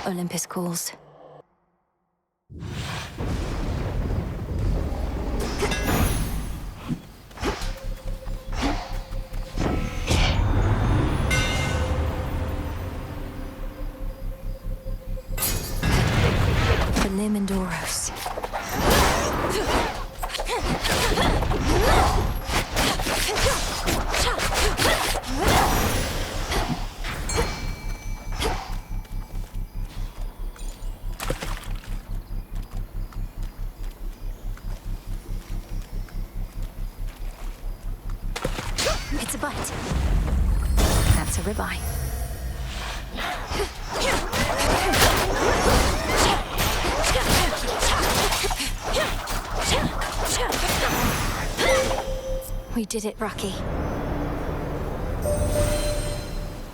Olympus calls. The Limandoros. It's a bite. That's a ribeye. We did it, Rocky.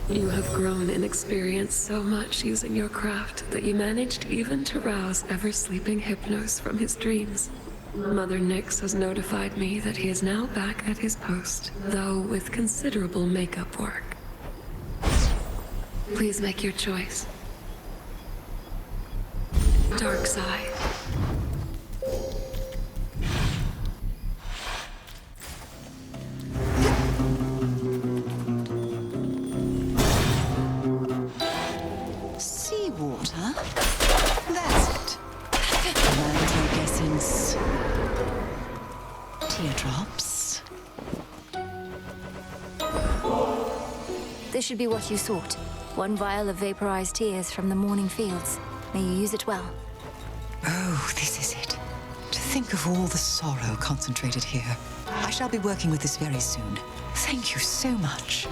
You have grown in experience so much using your craft that you managed even to rouse ever-sleeping Hypnos from his dreams. Mother Nyx has notified me that he is now back at his post, though with considerable makeup work. Please make your choice. Dark side. Seawater? That's it. Mantle essence. Teardrops. This should be what you sought. One vial of vaporized tears from the morning fields. May you use it well. Oh, this is it. To think of all the sorrow concentrated here. I shall be working with this very soon. Thank you so much.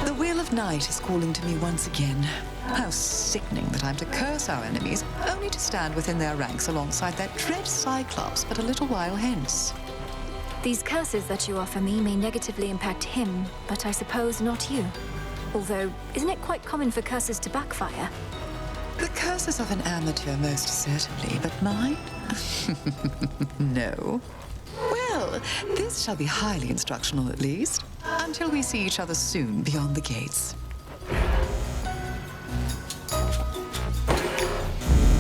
The Wheel of Night is calling to me once again. How sickening that I'm to curse our enemies, only to stand within their ranks alongside that dread Cyclops but a little while hence. These curses that you offer me may negatively impact him, but I suppose not you. Although, isn't it quite common for curses to backfire? The curses of an amateur, most certainly, but mine? No. Well, this shall be highly instructional at least, until we see each other soon beyond the gates.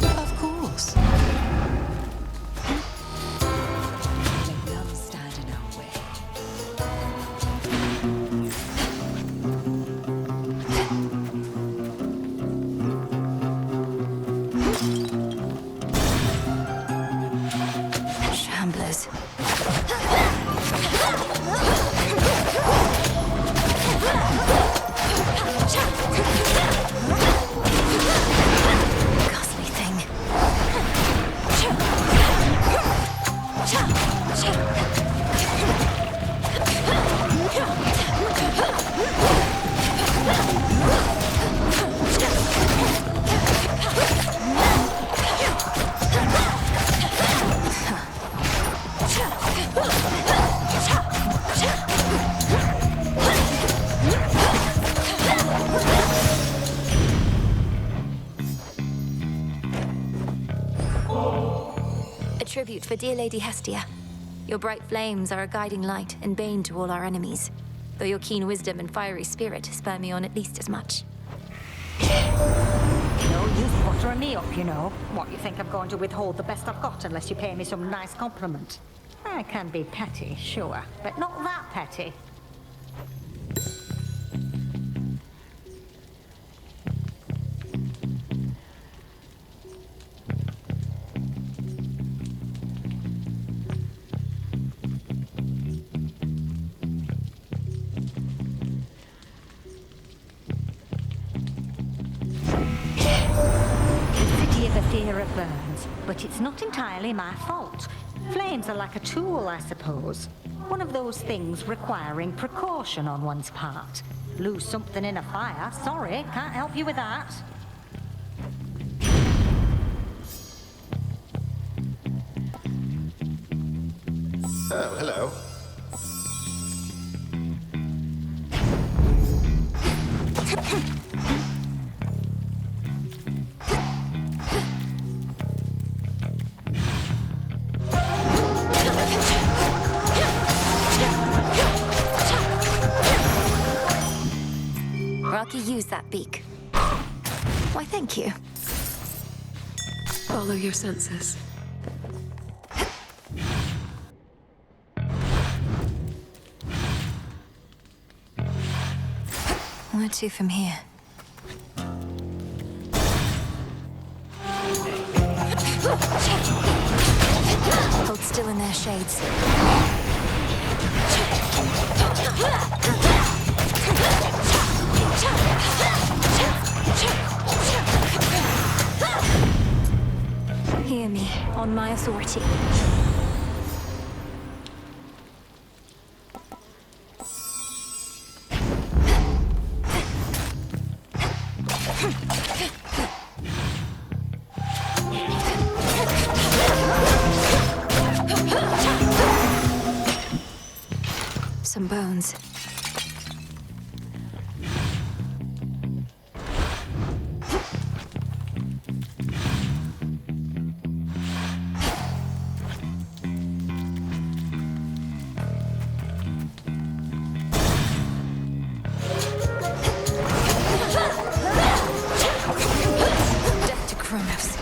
Of course. Let none stand in our way. Shamblers. Ghastly thing. A tribute for dear Lady Hestia. Your bright flames are a guiding light and bane to all our enemies, though your keen wisdom and fiery spirit spur me on at least as much. No use buttering me up, you know. What, you think I'm going to withhold the best I've got unless you pay me some nice compliment? I can be petty, sure, but not that petty. Fear of burns, but it's not entirely my fault. Flames are like a tool, I suppose. One of those things requiring precaution on one's part. Lose something in a fire, sorry, can't help you with that. Oh, hello. lucky use that beak. Why, thank you. Follow your senses. Where to from here? Hold still in their shades. Hear me, on my authority. Some bones. Death to Kronos.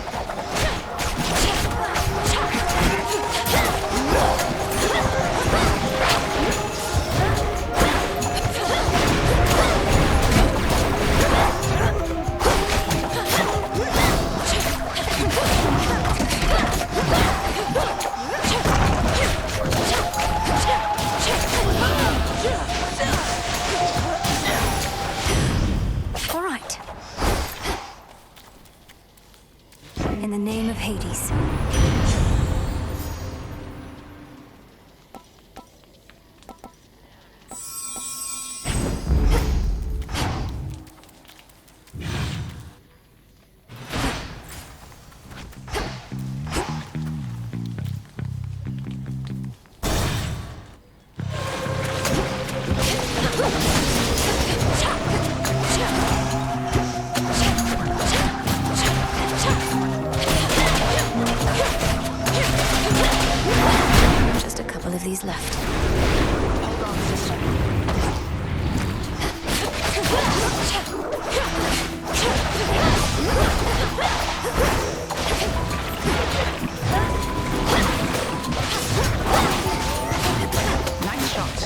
All right. In the name of Hades. Just a couple of these left. Hold on, sister. Nice shot.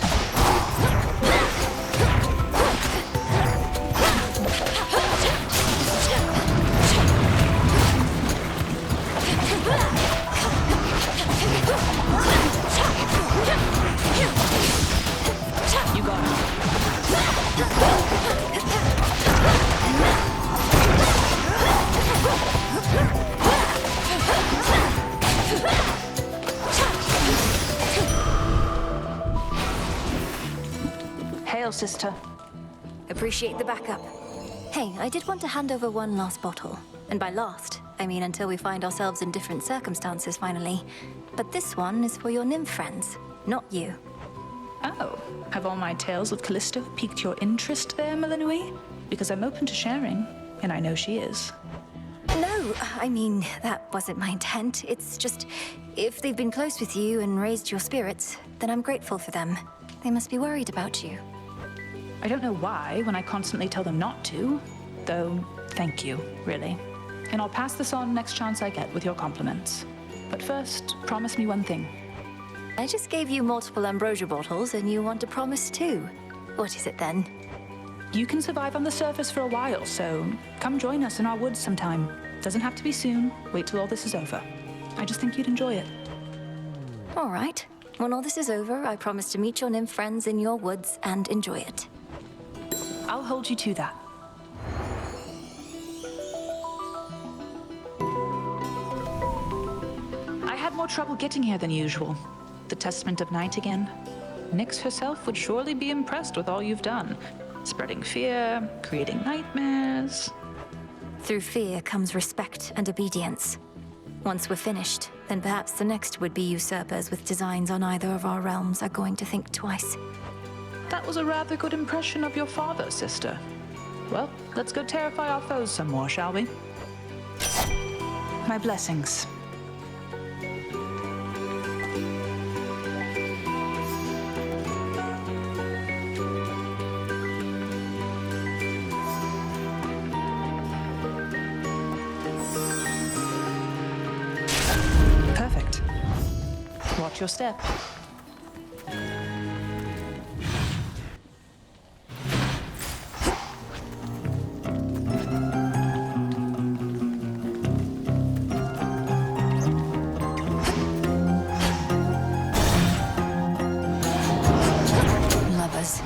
You got it. Hail, sister. Appreciate the backup. Hey, I did want to hand over one last bottle. And by last, I mean until we find ourselves in different circumstances finally. But this one is for your nymph friends, not you. Oh, have all my tales of Callisto piqued your interest there, Melanui? Because I'm open to sharing, and I know she is. No, I mean, that wasn't my intent. It's just, if they've been close with you and raised your spirits, then I'm grateful for them. They must be worried about you. I don't know why when I constantly tell them not to, though thank you, really. And I'll pass this on next chance I get with your compliments. But first, promise me one thing. I just gave you multiple ambrosia bottles and you want to promise too. What is it then? You can survive on the surface for a while, so come join us in our woods sometime. Doesn't have to be soon. Wait till all this is over. I just think you'd enjoy it. All right. When all this is over, I promise to meet your nymph friends in your woods and enjoy it. I'll hold you to that. I had more trouble getting here than usual. The Testament of Night again. Nyx herself would surely be impressed with all you've done. Spreading fear, creating nightmares. Through fear comes respect and obedience. Once we're finished, then perhaps the next would-be usurpers with designs on either of our realms are going to think twice. That was a rather good impression of your father, sister. Well, let's go terrify our foes some more, shall we? My blessings. Watch your step. Lovers.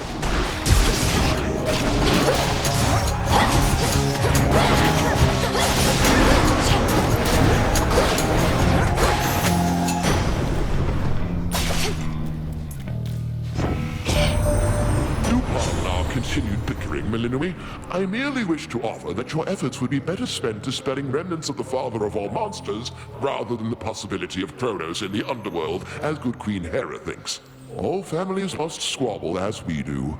Continued bickering, Melinoi. I merely wish to offer that your efforts would be better spent dispelling remnants of the father of all monsters, rather than the possibility of Kronos in the underworld, as good Queen Hera thinks. All families must squabble as we do.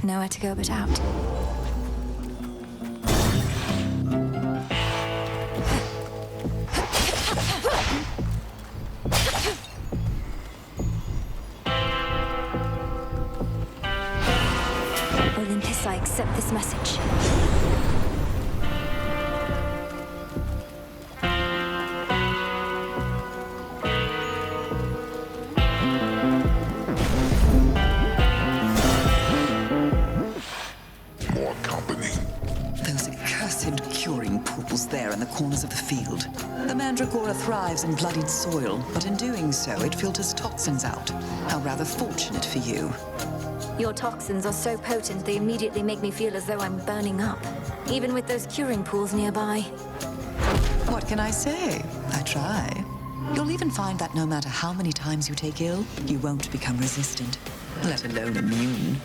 Nowhere to go but out. Olympus, I accept this message. There in the corners of the field. The mandragora thrives in bloodied soil, but in doing so, it filters toxins out. How rather fortunate for you. Your toxins are so potent they immediately make me feel as though I'm burning up, even with those curing pools nearby. What can I say? I try. You'll even find that no matter how many times you take ill, you won't become resistant, let alone immune.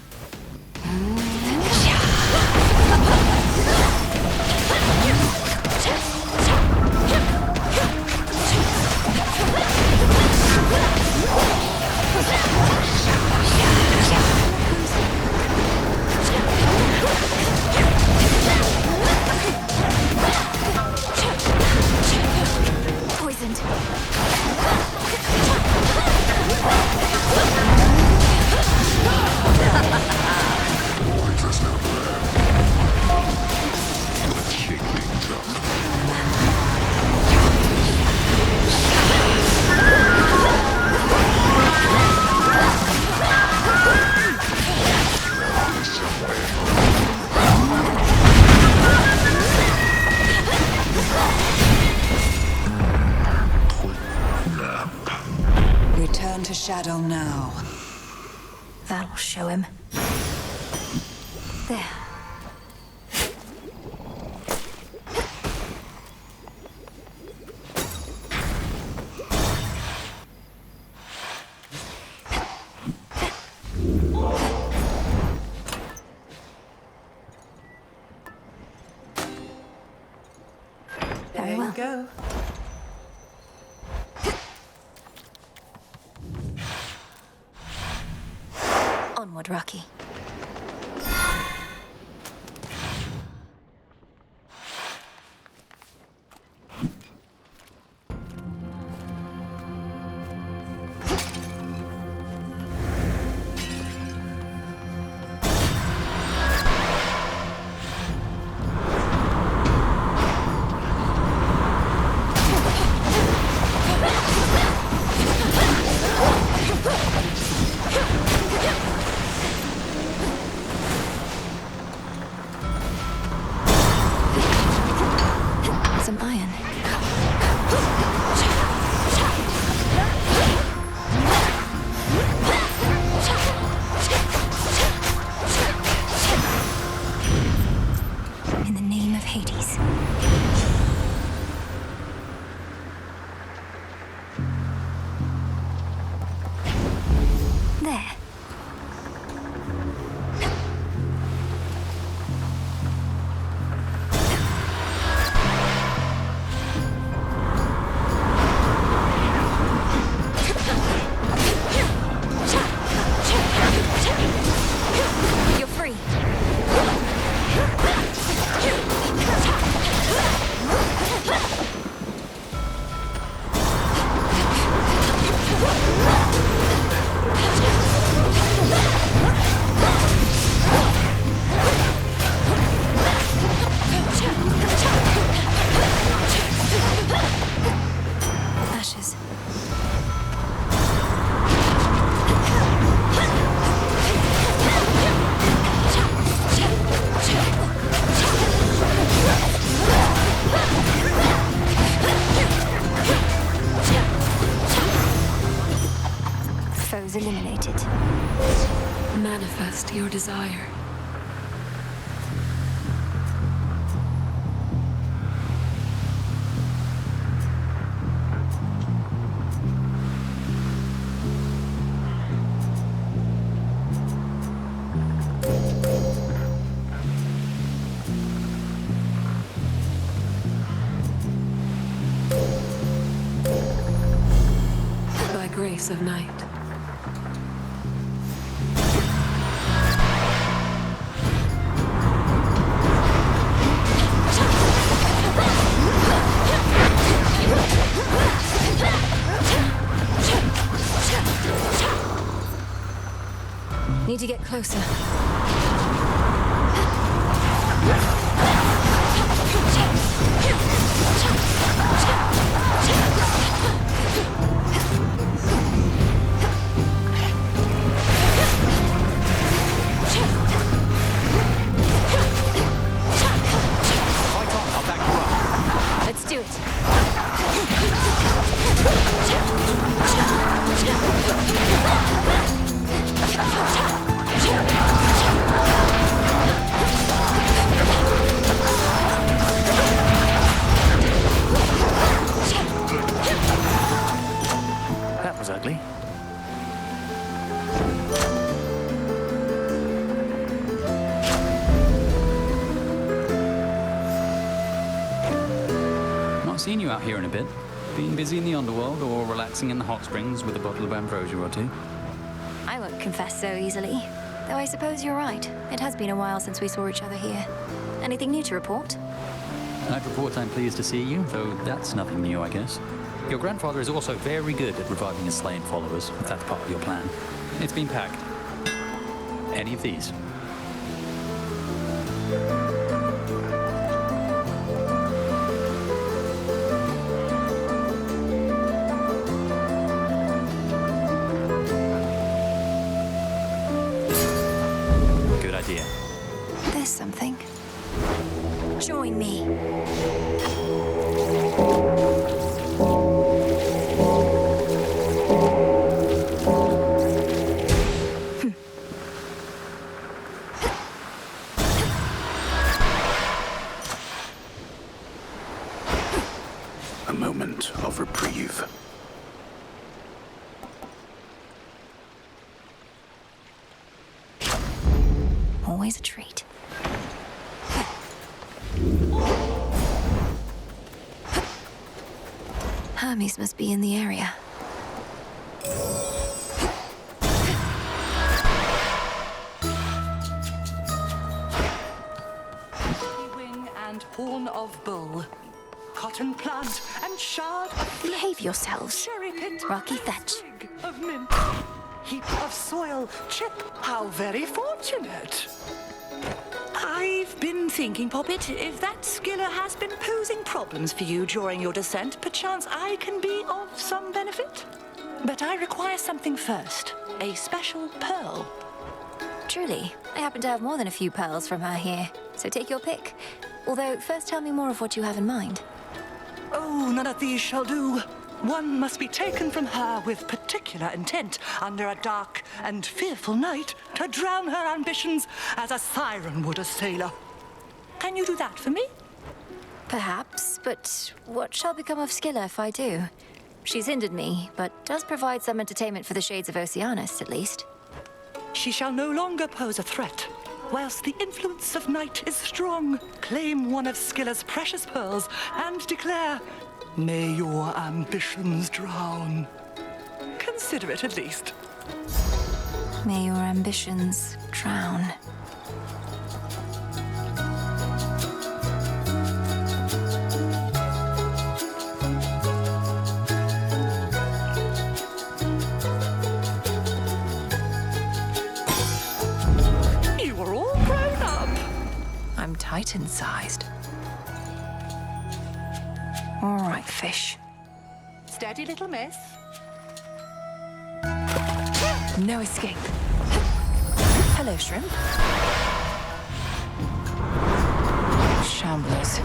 Return to Shadow now. That'll show him. There. Very well. There you go. Onward, Rocky. was eliminated. Manifest your desire. By grace of night. Need to get closer. Let's do it. That was ugly. Not seen you out here in a bit. Been busy in the underworld or relaxing in the hot springs with a bottle of ambrosia or two? I won't confess so easily. Though I suppose you're right. It has been a while since we saw each other here. Anything new to report? I'd report I'm pleased to see you, though that's nothing new, I guess. Your grandfather is also very good at reviving his slain followers, if that's part of your plan. It's been packed. Any of these? Good idea. There's something. Join me. A moment of reprieve. Always a treat. Hermes must be in the area. Wing and horn of bull, cotton plant and shard of Behave yourselves. cherry pit, Rocky Fetch. twig of mint, heap of soil, chip. How very fortunate. I've been thinking, Poppet, if that skiller has been posing problems for you during your descent, perchance I can be of some benefit. But I require something first. A special pearl. Truly, I happen to have more than a few pearls from her here, so take your pick. Although, first tell me more of what you have in mind. Oh, none of these shall do. One must be taken from her with particular intent under a dark and fearful night to drown her ambitions as a siren would a sailor. Can you do that for me? Perhaps, but what shall become of Scylla if I do? She's hindered me, but does provide some entertainment for the shades of Oceanus, at least. She shall no longer pose a threat. Whilst the influence of night is strong, claim one of Scylla's precious pearls and declare, may your ambitions drown. Consider it at least. May your ambitions drown. You are all grown up. I'm Titan-sized. All right, fish. Steady, little miss. No escape. Hello, shrimp. Shamblers.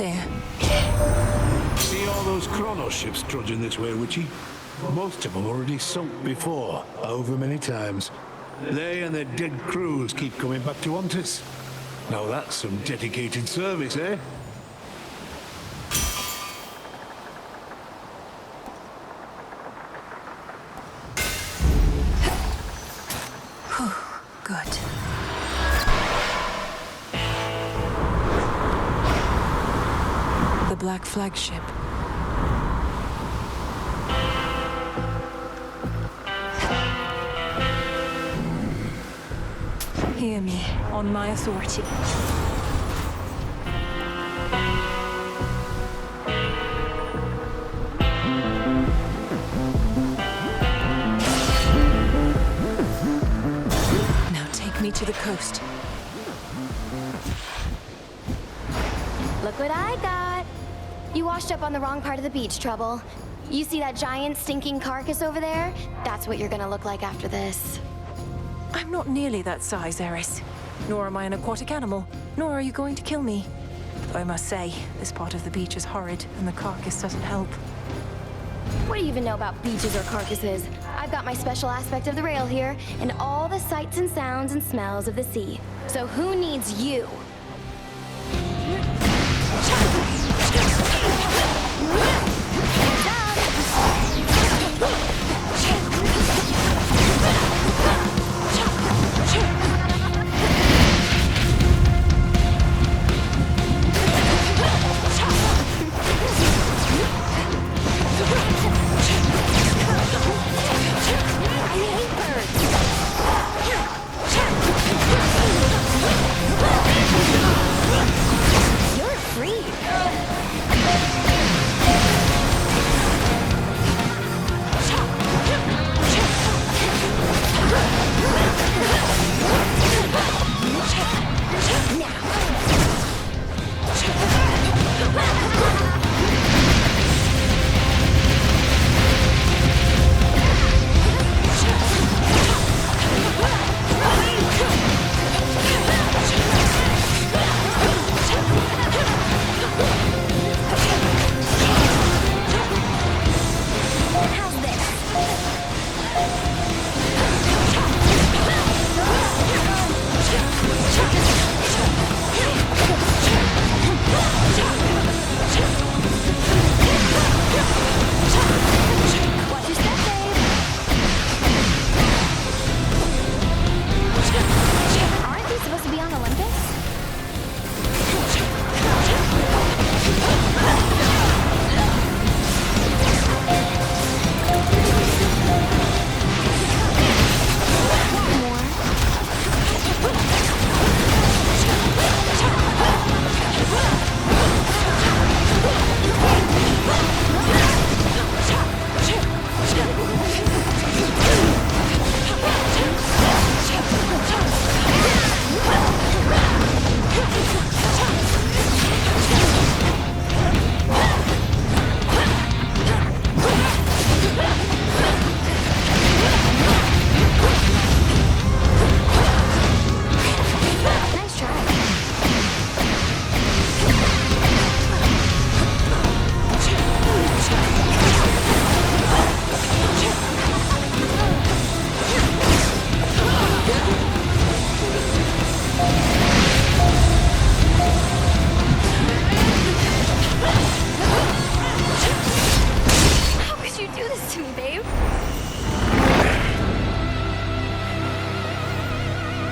clear. See all those Chronos ships trudging this way, Witchy? Most of them already sunk before, over many times. They and their dead crews keep coming back to haunt us. Now that's some dedicated service, eh? Good. The Black Flagship. Hear me, on my authority. Now take me to the coast. Look what I got. You washed up on the wrong part of the beach, Trouble. You see that giant stinking carcass over there? That's what you're gonna look like after this. I'm not nearly that size, Eris. Nor am I an aquatic animal, nor are you going to kill me. Though I must say, this part of the beach is horrid, and the carcass doesn't help. What do you even know about beaches or carcasses? I've got my special aspect of the rail here, and all the sights and sounds and smells of the sea. So who needs you?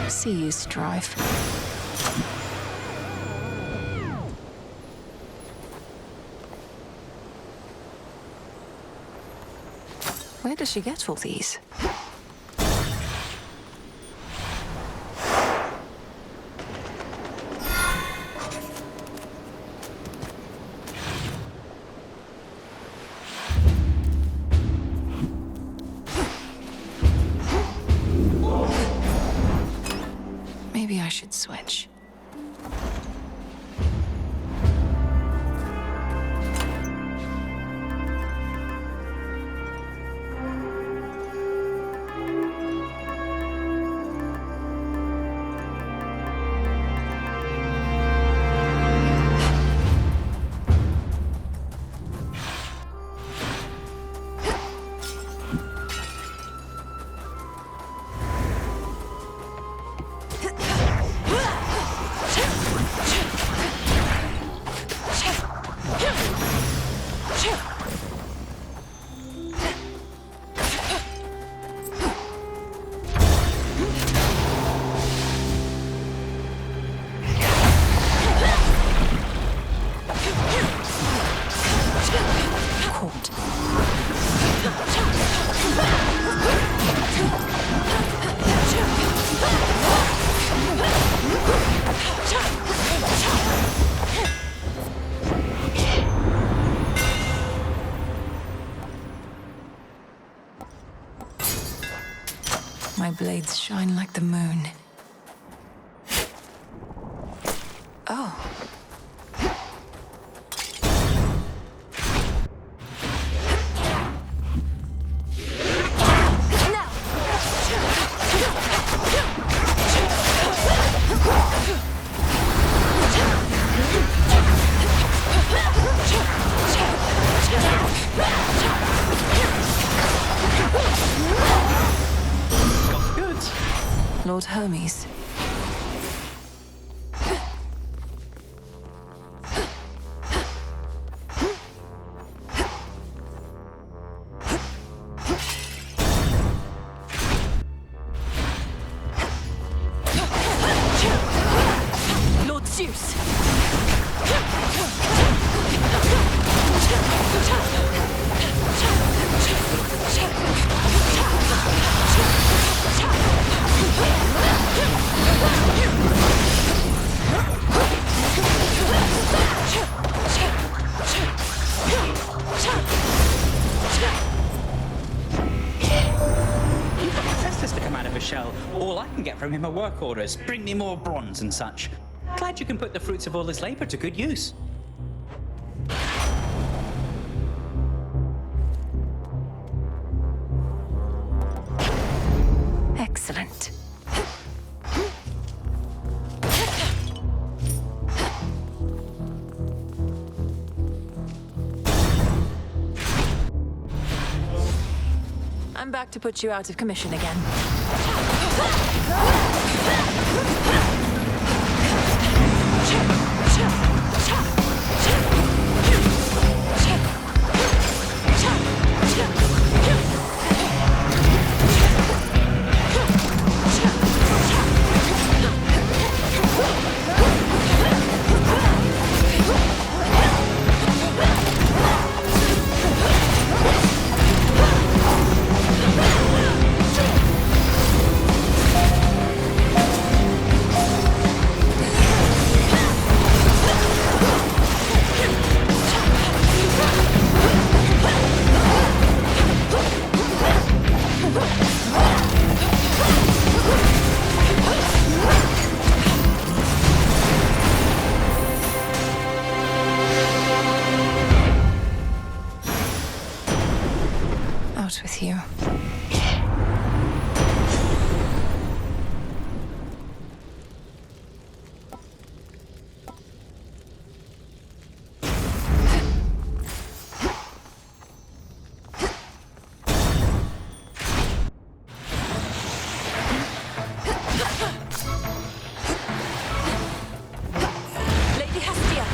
See you strive. Where does she get all these? Maybe I should switch. shine like the moon. Oh. Lord Hermes. Lord Zeus! To come out of a shell. All I can get from him are work orders. Bring me more bronze and such. Glad you can put the fruits of all this labor to good use. Excellent. I'm back to put you out of commission again. Out with you. Lady Hestia!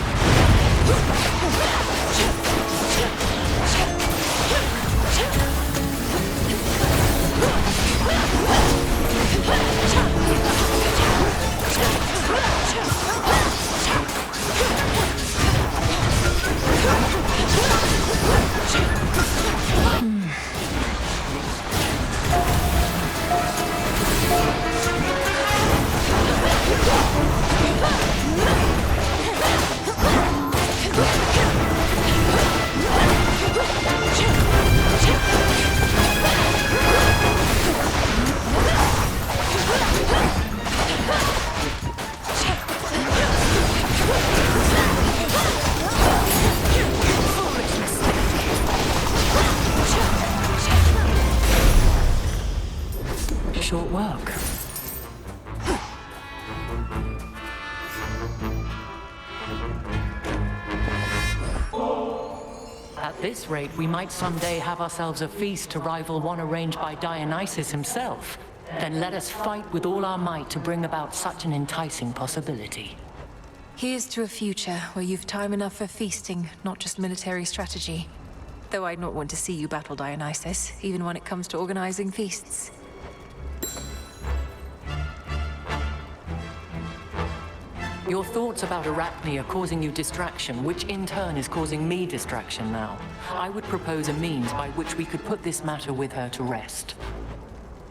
Short work. At this rate, we might someday have ourselves a feast to rival one arranged by Dionysus himself. Then let us fight with all our might to bring about such an enticing possibility. Here's to a future where you've time enough for feasting, not just military strategy. Though I'd not want to see you battle Dionysus, even when it comes to organizing feasts. Your thoughts about Arachne are causing you distraction, which in turn is causing me distraction now. I would propose a means by which we could put this matter with her to rest.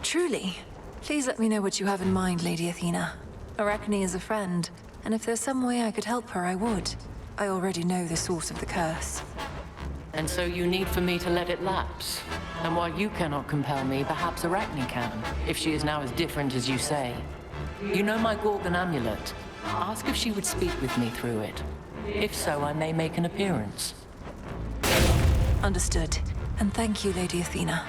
Truly? Please let me know what you have in mind, Lady Athena. Arachne is a friend, and if there's some way I could help her, I would. I already know the source of the curse. And so you need for me to let it lapse? And while you cannot compel me, perhaps Arachne can, if she is now as different as you say. You know my Gorgon amulet. Ask if she would speak with me through it. If so, I may make an appearance. Understood. And thank you, Lady Athena.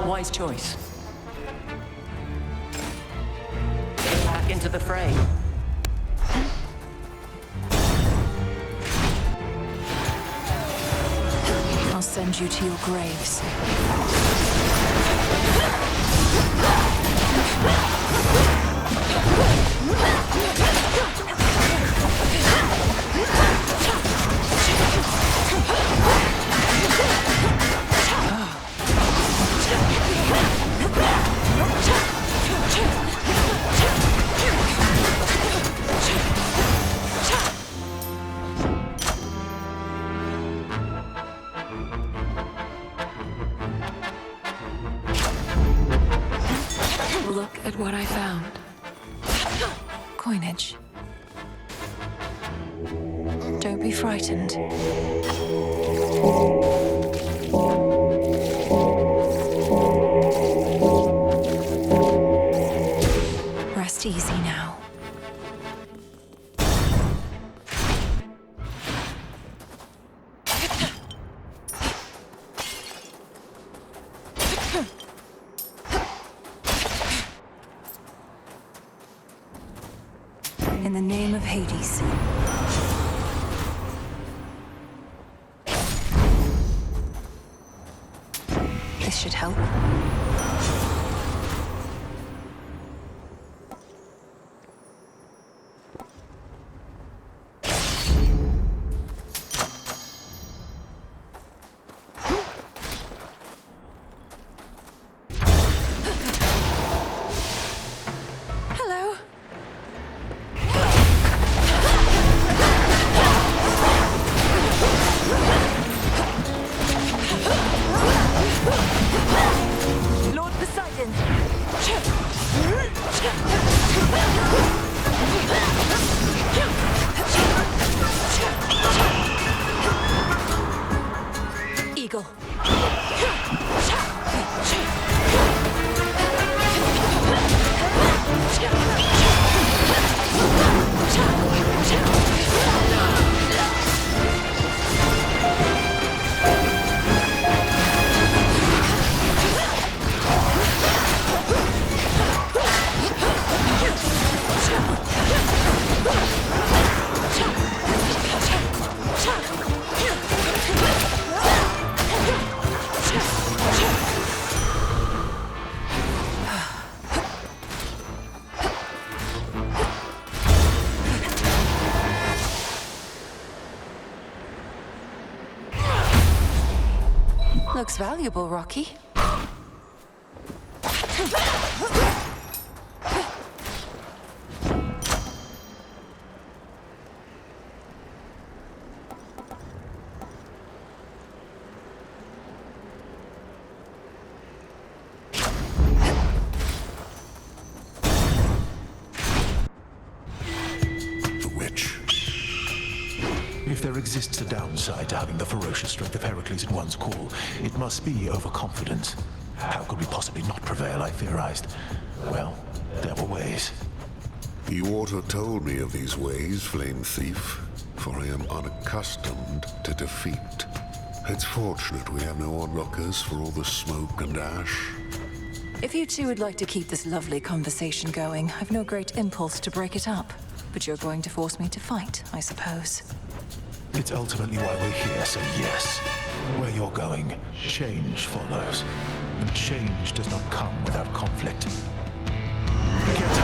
Wise choice. Back into the fray. I'll send you to your graves. Look at what I found. Coinage. Don't be frightened. Rest easy now. In the name of Hades. This should help. Eagle. Looks valuable, Rocky. If there exists a downside to having the ferocious strength of Heracles in one's call, it must be overconfidence. How could we possibly not prevail, I theorized. Well, there were ways. You ought to have told me of these ways, Flame Thief, for I am unaccustomed to defeat. It's fortunate we have no onlookers for all the smoke and ash. If you two would like to keep this lovely conversation going, I've no great impulse to break it up. But you're going to force me to fight, I suppose. It's ultimately why we're here, so yes. Where you're going, change follows. And change does not come without conflict. Get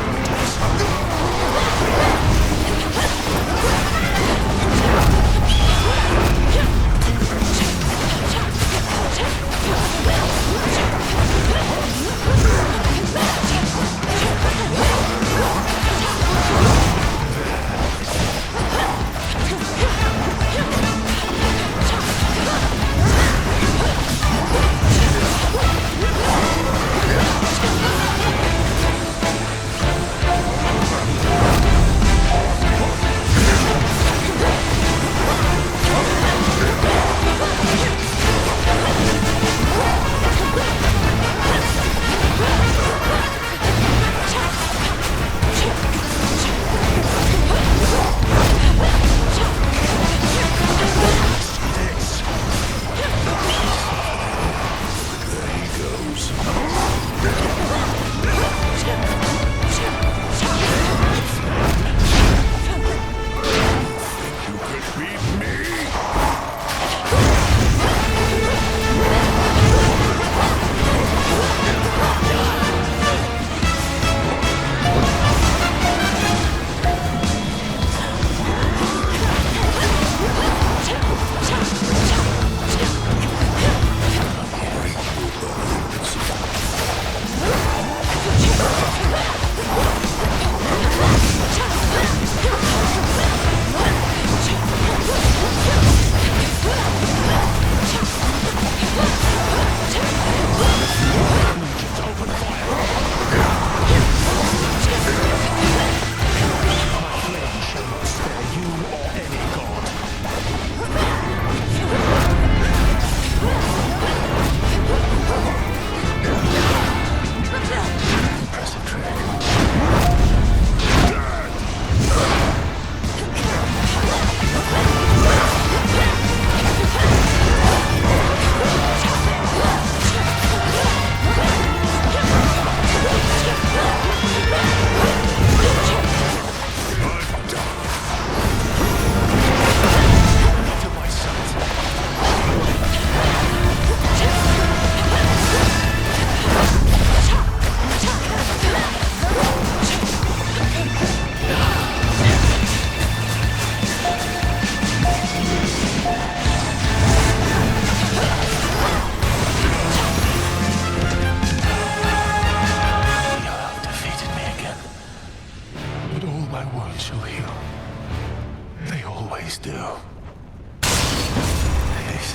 These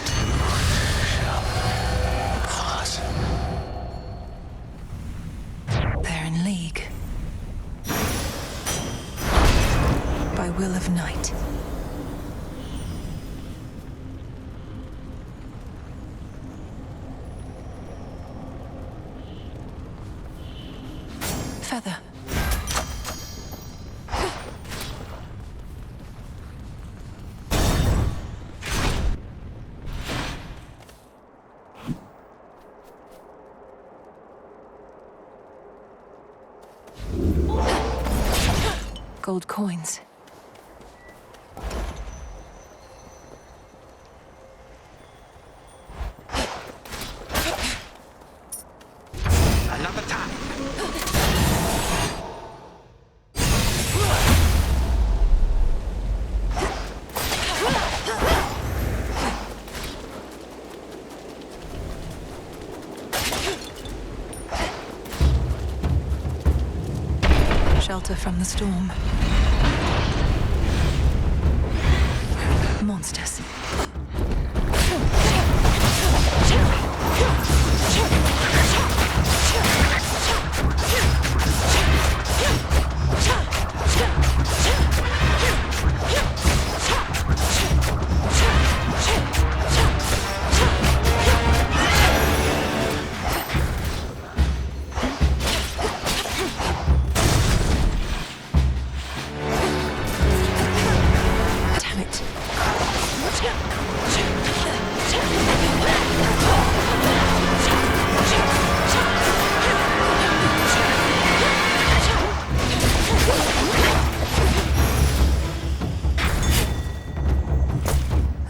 two shall pass. They're in league. By will of night. Feather. Gold coins. Another time. Shelter from the storm. Monsters.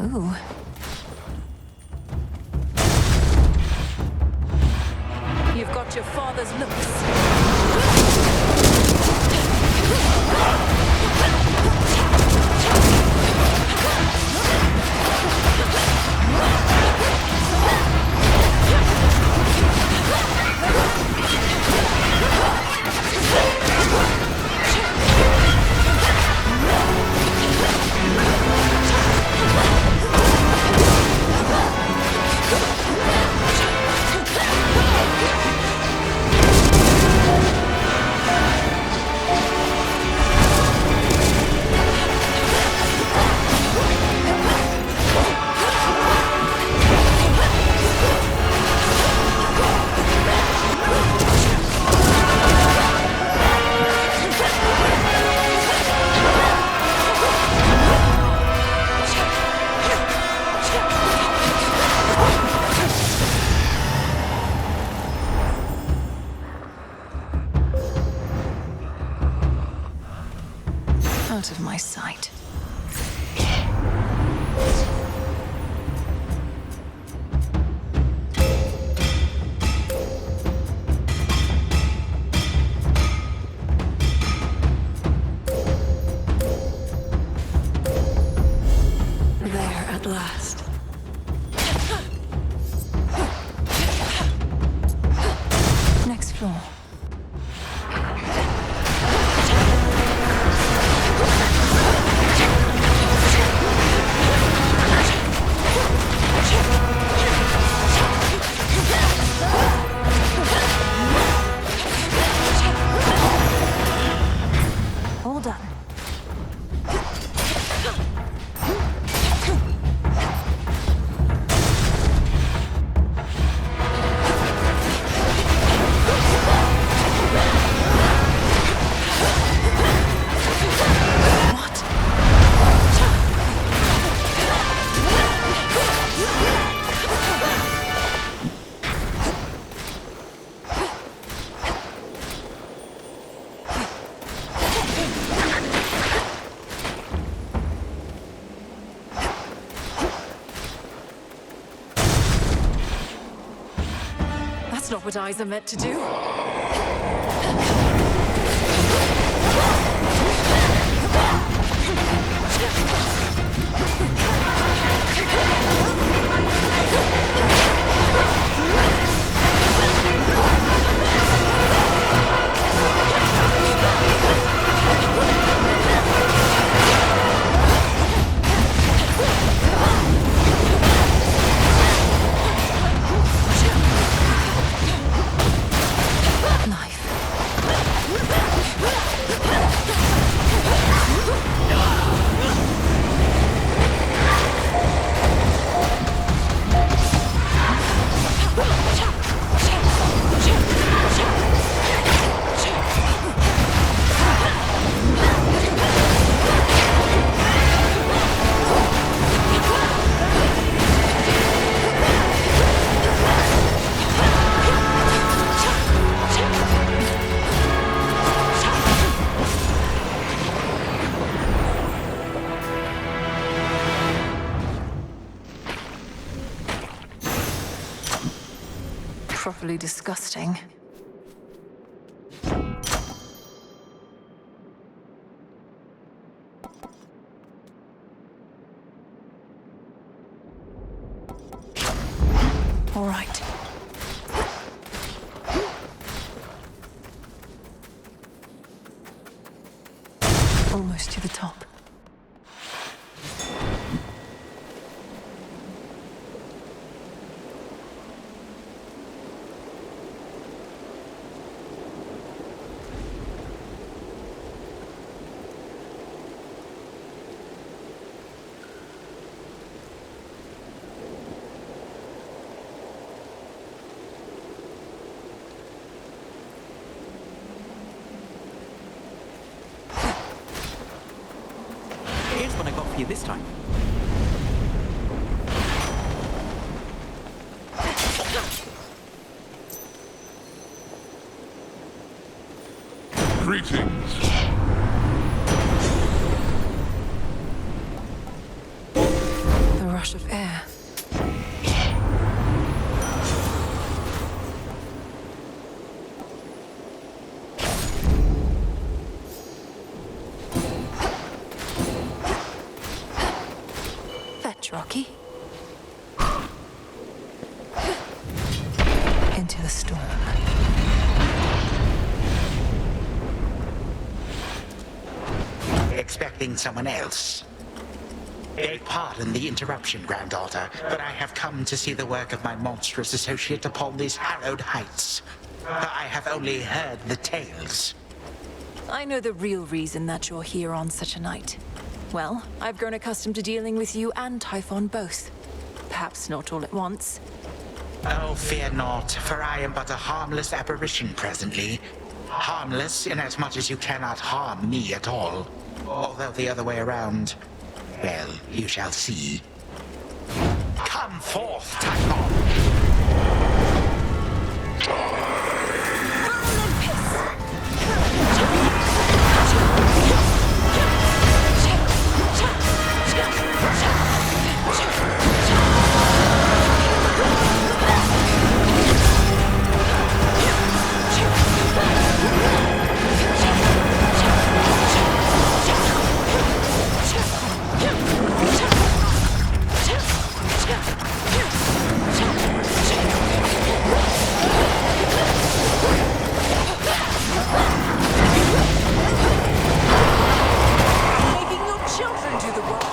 Ooh. You've got your father's looks. Out of my sight. There at last. Next floor. All done. That's not what eyes are meant to do. properly disgusting. All right. Almost to the top. Here's what I got for you this time. Greetings. The rush of air. Fetch, Rocky. Into the storm. Expecting someone else. Beg pardon the interruption, granddaughter, but I have come to see the work of my monstrous associate upon these hallowed heights. I have only heard the tales. I know the real reason that you're here on such a night. Well, I've grown accustomed to dealing with you and Typhon both. Perhaps not all at once. Oh, fear not, for I am but a harmless apparition presently. Harmless inasmuch as you cannot harm me at all. Although the other way around, well, you shall see. Come forth, Typhon! Making your children do the work.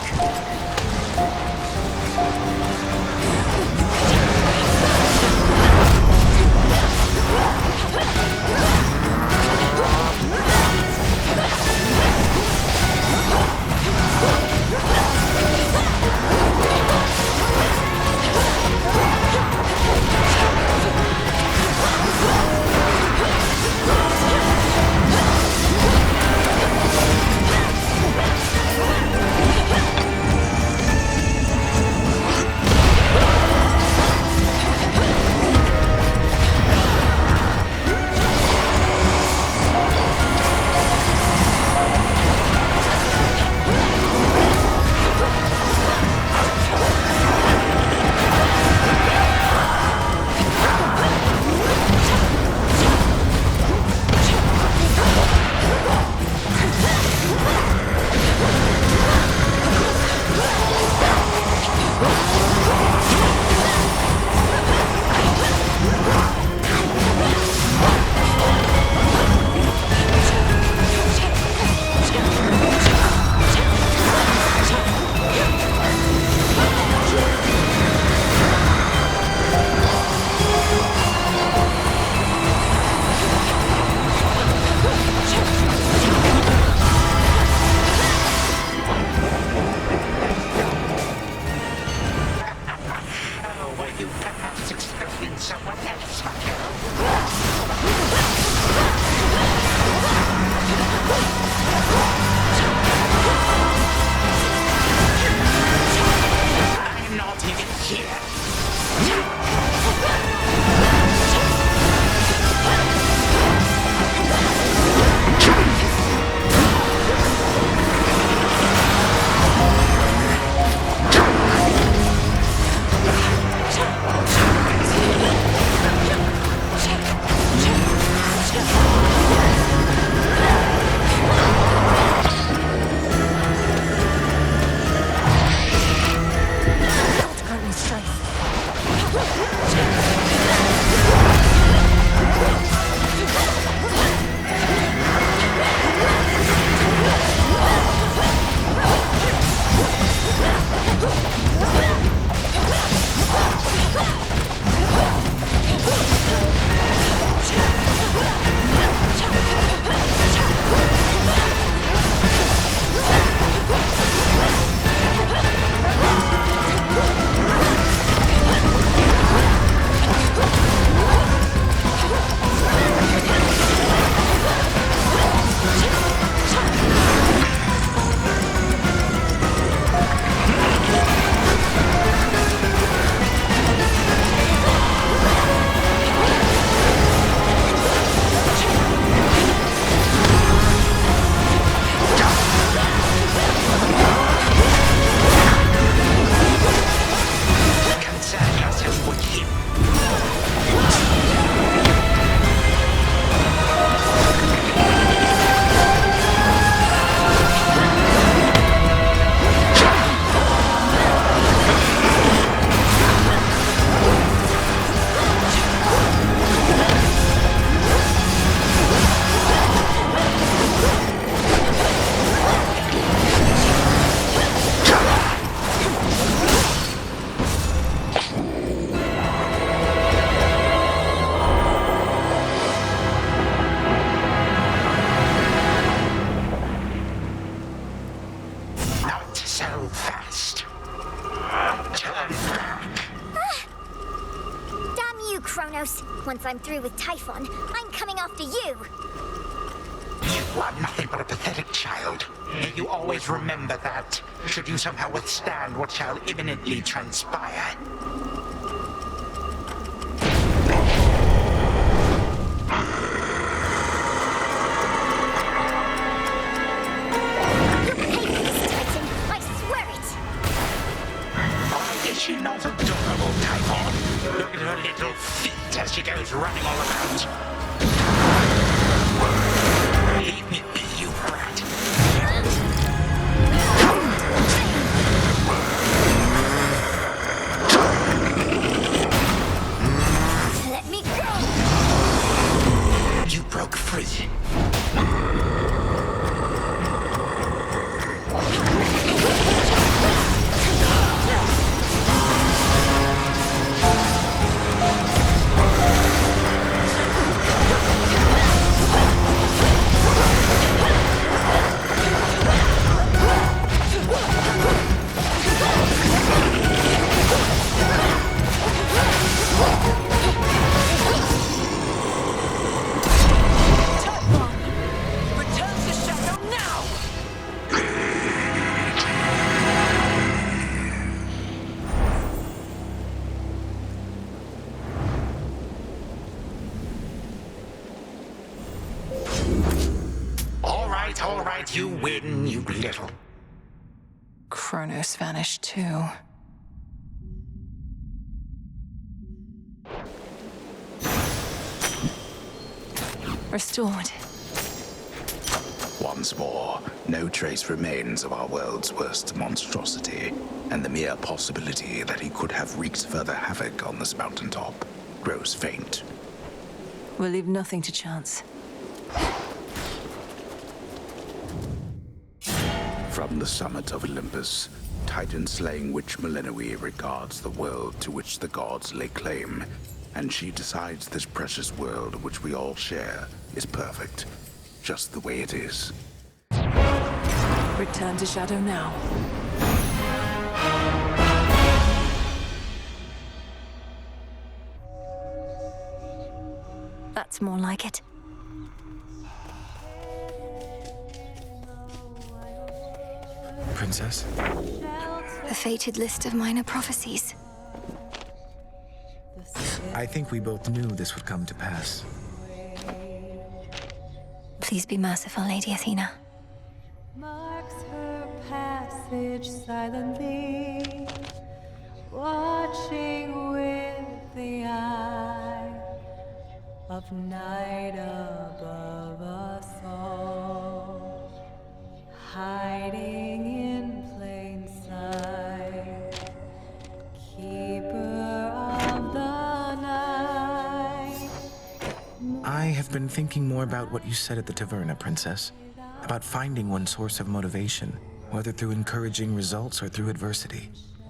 must. Turn back. Damn you, Kronos. Once I'm through with Typhon, I'm coming after you. You are nothing but a pathetic child. May you always remember that, should you somehow withstand what shall imminently transpire. Is she not adorable, Typhon? Look at her little feet as she goes running all about. Leave me be, you brat. Let me go! You broke free. All right, you win, you little. Kronos vanished too. Restored. Once more, no trace remains of our world's worst monstrosity, and the mere possibility that he could have wreaked further havoc on this mountaintop grows faint. We'll leave nothing to chance. From the summit of Olympus, Titan-slaying witch Melinoe regards the world to which the gods lay claim, and she decides this precious world which we all share is perfect, just the way it is. Return to Shadow now. That's more like it. Princess? A fated list of minor prophecies. I think we both knew this would come to pass. Please be merciful, Lady Athena. Marks her passage silently, watching with the eye of night above us all, hiding in plain sight, keeper of the night. I have been thinking more about what you said at the taverna, Princess. About finding one source of motivation, whether through encouraging results or through adversity.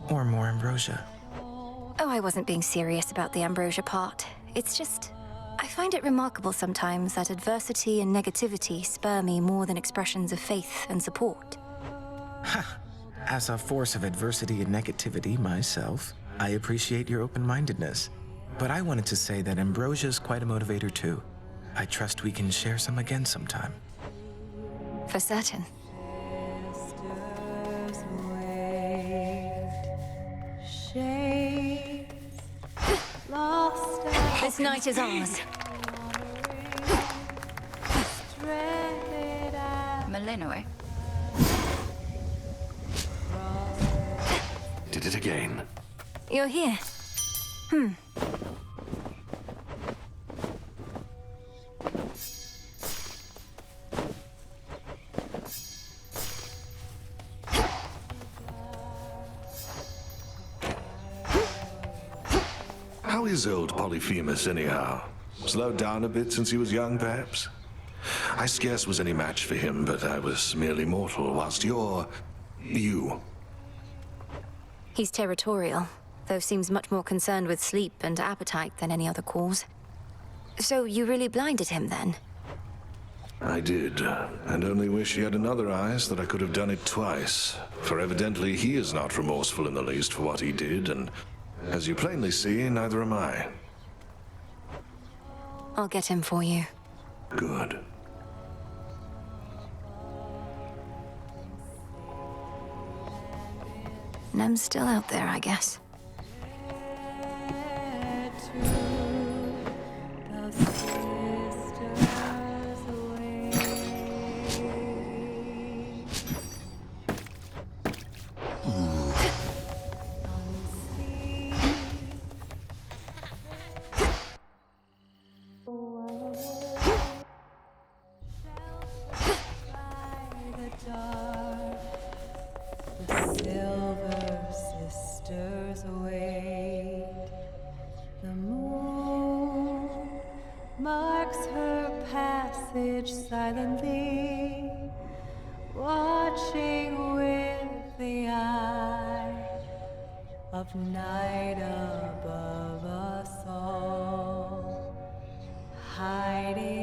Or more ambrosia. Oh, I wasn't being serious about the ambrosia part. It's just, I find it remarkable sometimes that adversity and negativity spur me more than expressions of faith and support. Ha! As a force of adversity and negativity myself, I appreciate your open-mindedness. But I wanted to say that ambrosia is quite a motivator too. I trust we can share some again sometime. For certain. This night is ours. Melinoe. Did it again. You're here. How is old Polyphemus, anyhow? Slowed down a bit since he was young, perhaps? I scarce was any match for him, but I was merely mortal, whilst you're... you. He's territorial, though seems much more concerned with sleep and appetite than any other cause. So you really blinded him, then? I did, and only wish he had another eye so that I could have done it twice. For evidently he is not remorseful in the least for what he did, and as you plainly see, neither am I. I'll get him for you. Good. Nem's still out there, I guess. Silently watching with the eye of night above us all, hiding